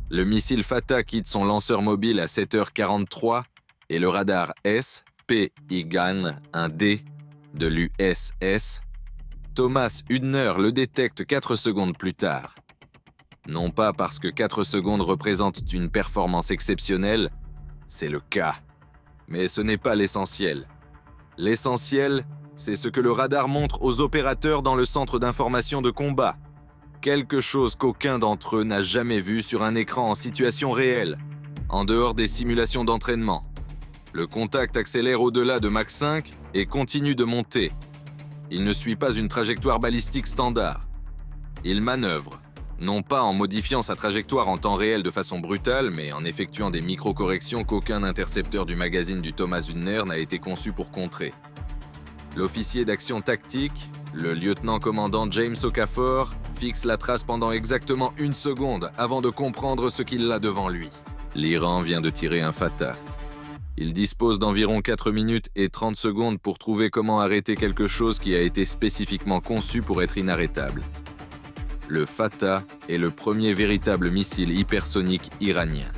Le missile Fatah quitte son lanceur mobile à 7h43 et le radar S-P-IGAN-1D de l'USS Thomas Hübner le détecte 4 secondes plus tard. Non pas parce que 4 secondes représentent une performance exceptionnelle, c'est le cas. Mais ce n'est pas l'essentiel. L'essentiel, c'est ce que le radar montre aux opérateurs dans le centre d'information de combat. Quelque chose qu'aucun d'entre eux n'a jamais vu sur un écran en situation réelle, en dehors des simulations d'entraînement. Le contact accélère au-delà de Mach 5 et continue de monter. Il ne suit pas une trajectoire balistique standard. Il manœuvre, non pas en modifiant sa trajectoire en temps réel de façon brutale, mais en effectuant des micro-corrections qu'aucun intercepteur du magazine du Thomas Hübner n'a été conçu pour contrer. L'officier d'action tactique, le lieutenant-commandant James Okafor, fixe la trace pendant exactement 1 seconde avant de comprendre ce qu'il a devant lui. L'Iran vient de tirer un Fatah. Il dispose d'environ 4 minutes et 30 secondes pour trouver comment arrêter quelque chose qui a été spécifiquement conçu pour être inarrêtable. Le Fatah est le premier véritable missile hypersonique iranien.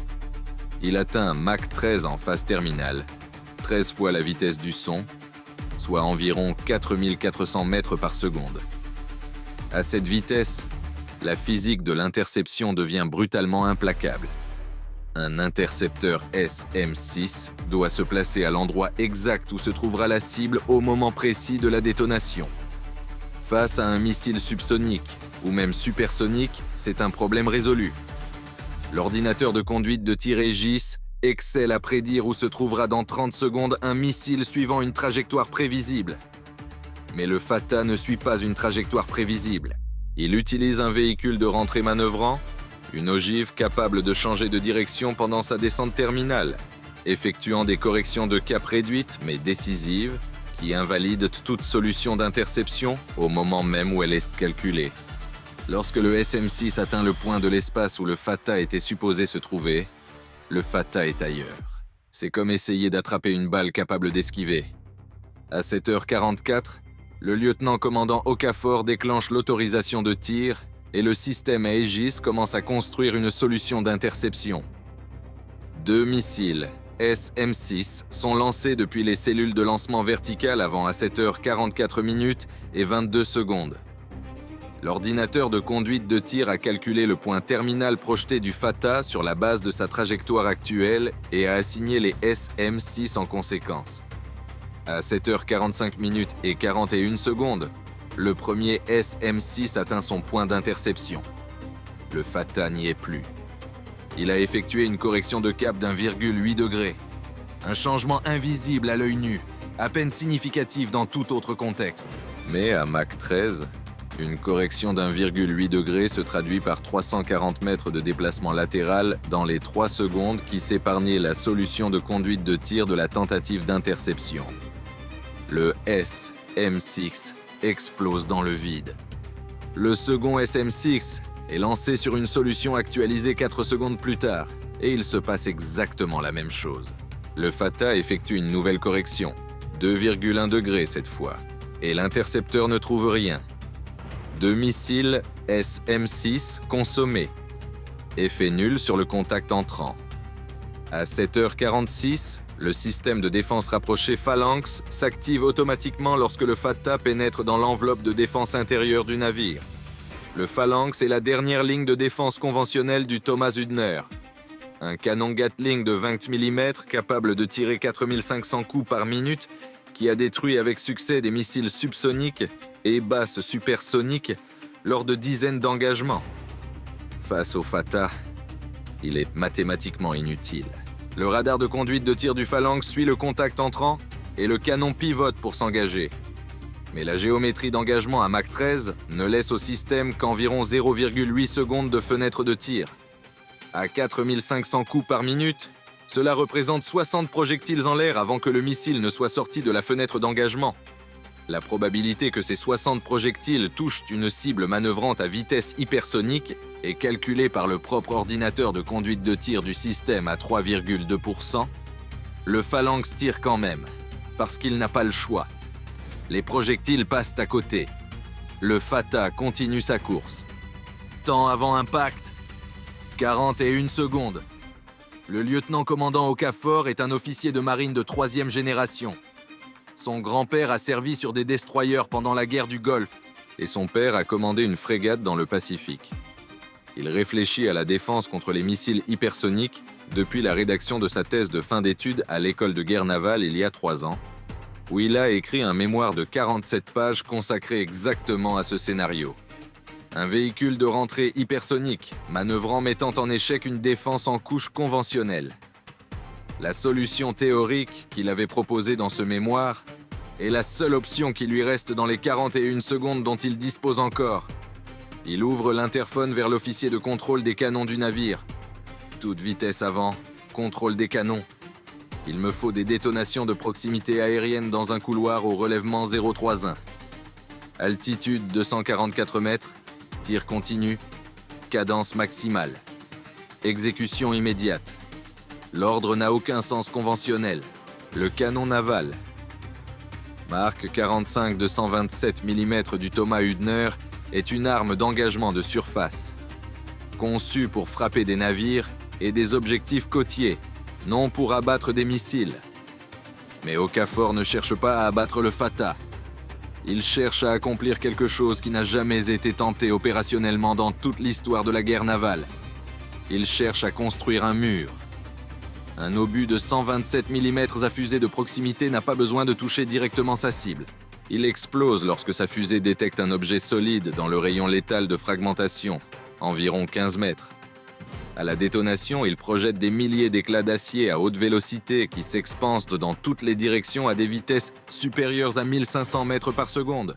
Il atteint Mach 13 en phase terminale, 13 fois la vitesse du son, soit environ 4400 mètres par seconde. À cette vitesse, la physique de l'interception devient brutalement implacable. Un intercepteur SM-6 doit se placer à l'endroit exact où se trouvera la cible au moment précis de la détonation. Face à un missile subsonique ou même supersonique, c'est un problème résolu. L'ordinateur de conduite de tir Aegis excelle à prédire où se trouvera dans 30 secondes un missile suivant une trajectoire prévisible. Mais le Fatah ne suit pas une trajectoire prévisible. Il utilise un véhicule de rentrée manœuvrant, une ogive capable de changer de direction pendant sa descente terminale, effectuant des corrections de cap réduites mais décisives, qui invalident toute solution d'interception au moment même où elle est calculée. Lorsque le SM-6 atteint le point de l'espace où le Fatah était supposé se trouver, le Fatah est ailleurs. C'est comme essayer d'attraper une balle capable d'esquiver. À 7h44, le lieutenant-commandant Okafor déclenche l'autorisation de tir et le système Aegis commence à construire une solution d'interception. 2 missiles SM-6 sont lancés depuis les cellules de lancement verticales avant à 7h44 minutes et 22 secondes. L'ordinateur de conduite de tir a calculé le point terminal projeté du Fatah sur la base de sa trajectoire actuelle et a assigné les SM-6 en conséquence. À 7h45 minutes et 41 secondes, le premier SM-6 atteint son point d'interception. Le Fatah n'y est plus. Il a effectué une correction de cap d'1,8 degré. Un changement invisible à l'œil nu, à peine significatif dans tout autre contexte. Mais à Mach 13, une correction d'1,8 degré se traduit par 340 mètres de déplacement latéral dans les 3 secondes qui s'épargnaient la solution de conduite de tir de la tentative d'interception. Le SM-6 explose dans le vide. Le second SM-6 est lancé sur une solution actualisée 4 secondes plus tard, et il se passe exactement la même chose. Le Fatah effectue une nouvelle correction, 2,1 degrés cette fois, et l'intercepteur ne trouve rien. 2 missiles SM-6 consommés. Effet nul sur le contact entrant. À 7h46, le système de défense rapproché Phalanx s'active automatiquement lorsque le Fatah pénètre dans l'enveloppe de défense intérieure du navire. Le Phalanx est la dernière ligne de défense conventionnelle du Thomas Hübner. Un canon Gatling de 20 mm capable de tirer 4500 coups par minute qui a détruit avec succès des missiles subsoniques et basses supersoniques lors de dizaines d'engagements. Face au Fatah, il est mathématiquement inutile. Le radar de conduite de tir du Phalanx suit le contact entrant et le canon pivote pour s'engager. Mais la géométrie d'engagement à Mach 13 ne laisse au système qu'environ 0,8 secondes de fenêtre de tir. À 4500 coups par minute, cela représente 60 projectiles en l'air avant que le missile ne soit sorti de la fenêtre d'engagement. La probabilité que ces 60 projectiles touchent une cible manœuvrante à vitesse hypersonique est calculée par le propre ordinateur de conduite de tir du système à 3,2%. Le Phalanx tire quand même, parce qu'il n'a pas le choix. Les projectiles passent à côté. Le Fatah continue sa course. Temps avant impact, 41 secondes. Le lieutenant-commandant Okafor est un officier de marine de 3e génération. Son grand-père a servi sur des destroyers pendant la guerre du Golfe et son père a commandé une frégate dans le Pacifique. Il réfléchit à la défense contre les missiles hypersoniques depuis la rédaction de sa thèse de fin d'études à l'école de guerre navale il y a 3 ans, où il a écrit un mémoire de 47 pages consacré exactement à ce scénario. Un véhicule de rentrée hypersonique, manœuvrant mettant en échec une défense en couche conventionnelle. La solution théorique qu'il avait proposée dans ce mémoire est la seule option qui lui reste dans les 41 secondes dont il dispose encore. Il ouvre l'interphone vers l'officier de contrôle des canons du navire. Toute vitesse avant, contrôle des canons. Il me faut des détonations de proximité aérienne dans un couloir au relèvement 031. Altitude 244 mètres, tir continu, cadence maximale. Exécution immédiate. L'ordre n'a aucun sens conventionnel. Le canon naval. Marque 45 de 127 mm du Thomas Hübner est une arme d'engagement de surface. Conçue pour frapper des navires et des objectifs côtiers, non pour abattre des missiles. Mais Okafor ne cherche pas à abattre le Fatah. Il cherche à accomplir quelque chose qui n'a jamais été tenté opérationnellement dans toute l'histoire de la guerre navale. Il cherche à construire un mur. Un obus de 127 mm à fusée de proximité n'a pas besoin de toucher directement sa cible. Il explose lorsque sa fusée détecte un objet solide dans le rayon létal de fragmentation, environ 15 mètres. À la détonation, il projette des milliers d'éclats d'acier à haute vélocité qui s'expansent dans toutes les directions à des vitesses supérieures à 1500 mètres par seconde.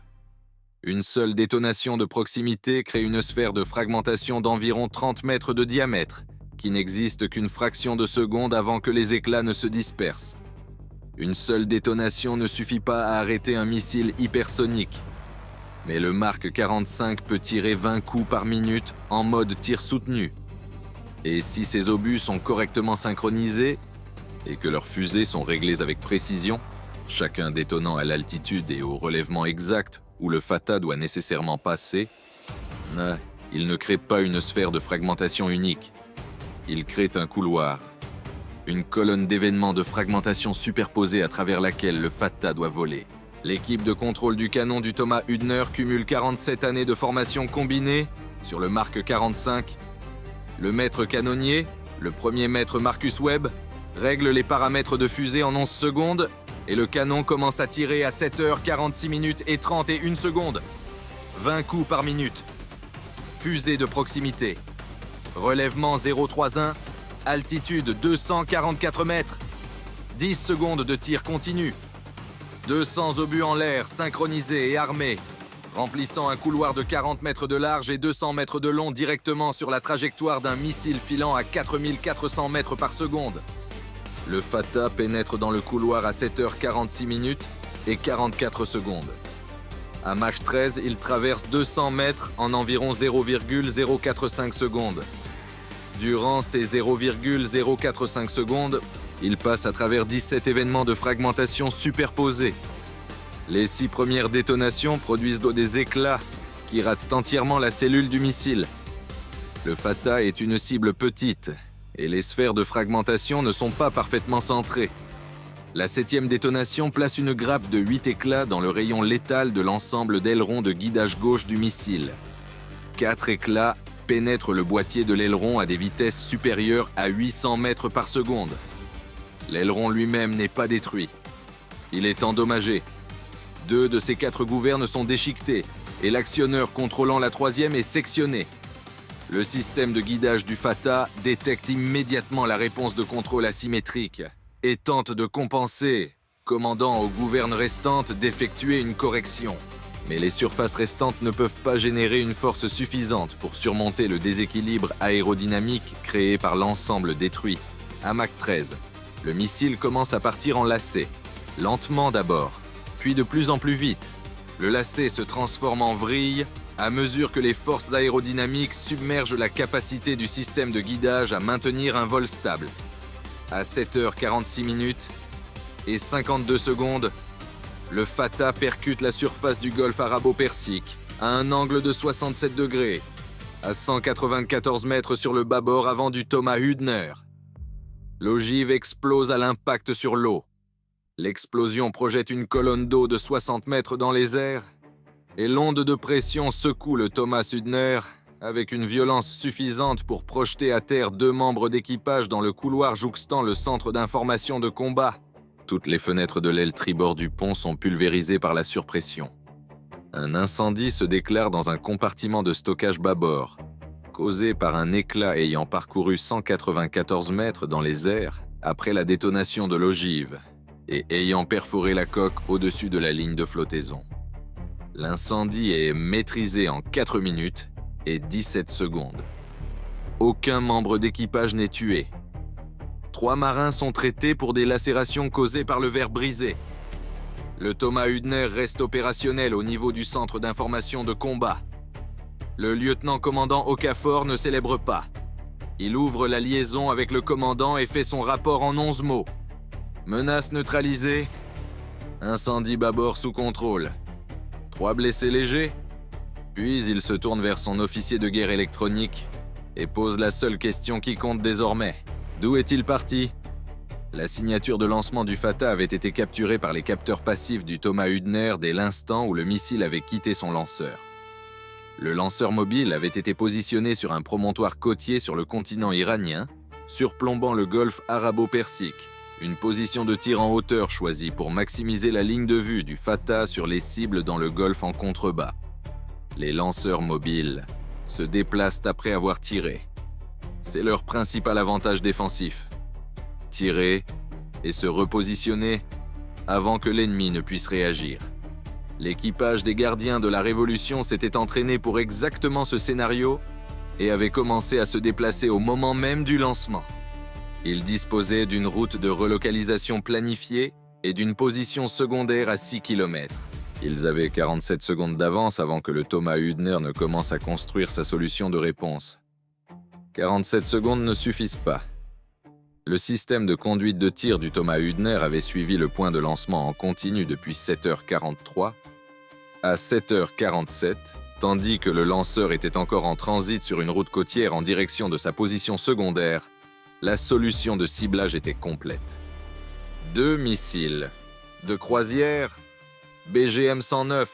Une seule détonation de proximité crée une sphère de fragmentation d'environ 30 mètres de diamètre, qui n'existe qu'une fraction de seconde avant que les éclats ne se dispersent. Une seule détonation ne suffit pas à arrêter un missile hypersonique. Mais le Mark 45 peut tirer 20 coups par minute en mode tir soutenu. Et si ces obus sont correctement synchronisés, et que leurs fusées sont réglées avec précision, chacun détonnant à l'altitude et au relèvement exact où le Fatah doit nécessairement passer, il ne crée pas une sphère de fragmentation unique. Il crée un couloir, une colonne d'événements de fragmentation superposée à travers laquelle le Fatah doit voler. L'équipe de contrôle du canon du Thomas Hübner cumule 47 années de formation combinée sur le Mark 45. Le maître canonnier, le premier maître Marcus Webb, règle les paramètres de fusée en 11 secondes et le canon commence à tirer à 7h, 46 minutes et 31 secondes. 20 coups par minute. Fusée de proximité. Relèvement 031, altitude 244 mètres. 10 secondes de tir continu. 200 obus en l'air, synchronisés et armés, remplissant un couloir de 40 mètres de large et 200 mètres de long directement sur la trajectoire d'un missile filant à 4400 mètres par seconde. Le Fatah pénètre dans le couloir à 7h46 minutes et 44 secondes. À Mach 13, il traverse 200 mètres en environ 0,045 secondes. Durant ces 0,045 secondes, il passe à travers 17 événements de fragmentation superposés. Les 6 premières détonations produisent des éclats qui ratent entièrement la cellule du missile. Le Fatah est une cible petite et les sphères de fragmentation ne sont pas parfaitement centrées. La 7e détonation place une grappe de 8 éclats dans le rayon létal de l'ensemble d'ailerons de guidage gauche du missile. 4 éclats pénètrent le boîtier de l'aileron à des vitesses supérieures à 800 mètres par seconde. L'aileron lui-même n'est pas détruit. Il est endommagé. 2 de ces 4 gouvernes sont déchiquetés et l'actionneur contrôlant la 3e est sectionné. Le système de guidage du Fatah détecte immédiatement la réponse de contrôle asymétrique et tente de compenser, commandant aux gouvernes restantes d'effectuer une correction. Mais les surfaces restantes ne peuvent pas générer une force suffisante pour surmonter le déséquilibre aérodynamique créé par l'ensemble détruit. À Mach 13, le missile commence à partir en lacet, lentement d'abord, puis de plus en plus vite. Le lacet se transforme en vrille à mesure que les forces aérodynamiques submergent la capacité du système de guidage à maintenir un vol stable. À 7h46 minutes et 52 secondes, le Fatah percute la surface du golfe arabo-persique à un angle de 67 degrés. à 194 mètres sur le bâbord avant du Thomas Hübner. L'ogive explose à l'impact sur l'eau. L'explosion projette une colonne d'eau de 60 mètres dans les airs et l'onde de pression secoue le Thomas Hübner avec une violence suffisante pour projeter à terre 2 membres d'équipage dans le couloir jouxtant le centre d'information de combat. Toutes les fenêtres de l'aile tribord du pont sont pulvérisées par la surpression. Un incendie se déclare dans un compartiment de stockage bâbord, causé par un éclat ayant parcouru 194 mètres dans les airs après la détonation de l'ogive et ayant perforé la coque au-dessus de la ligne de flottaison. L'incendie est maîtrisé en 4 minutes et 17 secondes. Aucun membre d'équipage n'est tué. 3 marins sont traités pour des lacérations causées par le verre brisé. Le Thomas Hübner reste opérationnel au niveau du centre d'information de combat. Le lieutenant-commandant Okafor ne célèbre pas. Il ouvre la liaison avec le commandant et fait son rapport en 11 mots. Menace neutralisée. Incendie bâbord sous contrôle. 3 blessés légers. Puis il se tourne vers son officier de guerre électronique et pose la seule question qui compte désormais. D'où est-il parti ? La signature de lancement du Fatah avait été capturée par les capteurs passifs du Thomas Hübner dès l'instant où le missile avait quitté son lanceur. Le lanceur mobile avait été positionné sur un promontoire côtier sur le continent iranien, surplombant le golfe arabo-persique, une position de tir en hauteur choisie pour maximiser la ligne de vue du Fatah sur les cibles dans le golfe en contrebas. Les lanceurs mobiles se déplacent après avoir tiré. C'est leur principal avantage défensif. Tirer et se repositionner avant que l'ennemi ne puisse réagir. L'équipage des gardiens de la Révolution s'était entraîné pour exactement ce scénario et avait commencé à se déplacer au moment même du lancement. Ils disposaient d'une route de relocalisation planifiée et d'une position secondaire à 6 km. Ils avaient 47 secondes d'avance avant que le Thomas Hübner ne commence à construire sa solution de réponse. 47 secondes ne suffisent pas. Le système de conduite de tir du Thomas Hübner avait suivi le point de lancement en continu depuis 7h43 à 7h47, tandis que le lanceur était encore en transit sur une route côtière en direction de sa position secondaire. La solution de ciblage était complète. 2 missiles de croisière BGM-109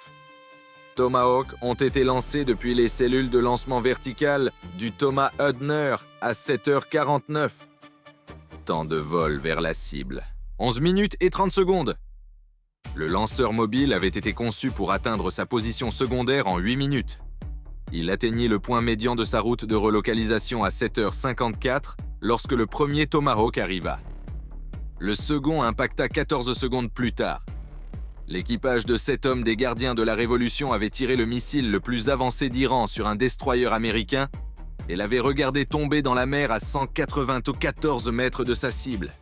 Tomahawk ont été lancés depuis les cellules de lancement verticales du Thomas Hübner à 7h49. Temps de vol vers la cible. 11 minutes et 30 secondes. Le lanceur mobile avait été conçu pour atteindre sa position secondaire en 8 minutes. Il atteignit le point médian de sa route de relocalisation à 7h54 lorsque le premier Tomahawk arriva. Le second impacta 14 secondes plus tard. L'équipage de 7 hommes des gardiens de la Révolution avait tiré le missile le plus avancé d'Iran sur un destroyer américain et l'avait regardé tomber dans la mer à 194 mètres de sa cible.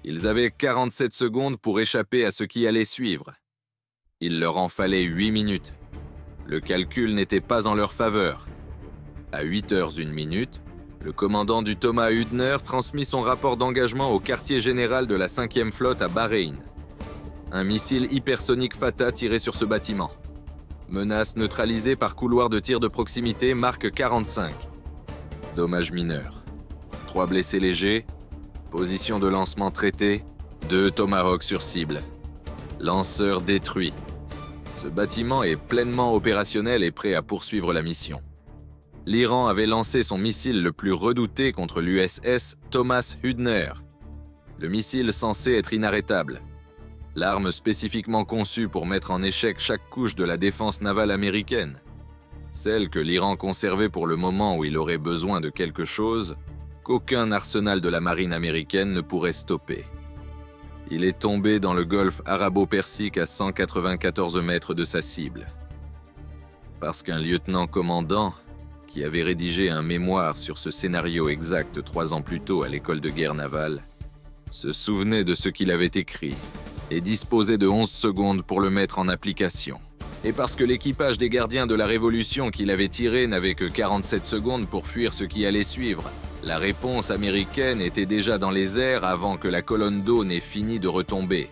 Ils avaient 47 secondes pour échapper à ce qui allait suivre. Il leur en fallait 8 minutes. Le calcul n'était pas en leur faveur. À 8h01, le commandant du Thomas Hübner transmit son rapport d'engagement au quartier général de la 5e flotte à Bahreïn. Un missile hypersonique Fatah tiré sur ce bâtiment. Menace neutralisée par couloir de tir de proximité marque 45. Dommages mineurs. 3 blessés légers. Position de lancement traitée. 2 Tomahawks sur cible. Lanceur détruit. Ce bâtiment est pleinement opérationnel et prêt à poursuivre la mission. L'Iran avait lancé son missile le plus redouté contre l'USS Thomas Hübner. Le missile censé être inarrêtable. L'arme spécifiquement conçue pour mettre en échec chaque couche de la défense navale américaine. Celle que l'Iran conservait pour le moment où il aurait besoin de quelque chose, qu'aucun arsenal de la marine américaine ne pourrait stopper. Il est tombé dans le golfe arabo-persique à 194 mètres de sa cible. Parce qu'un lieutenant-commandant, qui avait rédigé un mémoire sur ce scénario exact 3 ans plus tôt à l'école de guerre navale, se souvenait de ce qu'il avait écrit et disposait de 11 secondes pour le mettre en application. Et parce que l'équipage des gardiens de la Révolution qu'il avait tiré n'avait que 47 secondes pour fuir ce qui allait suivre, la réponse américaine était déjà dans les airs avant que la colonne d'eau n'ait fini de retomber.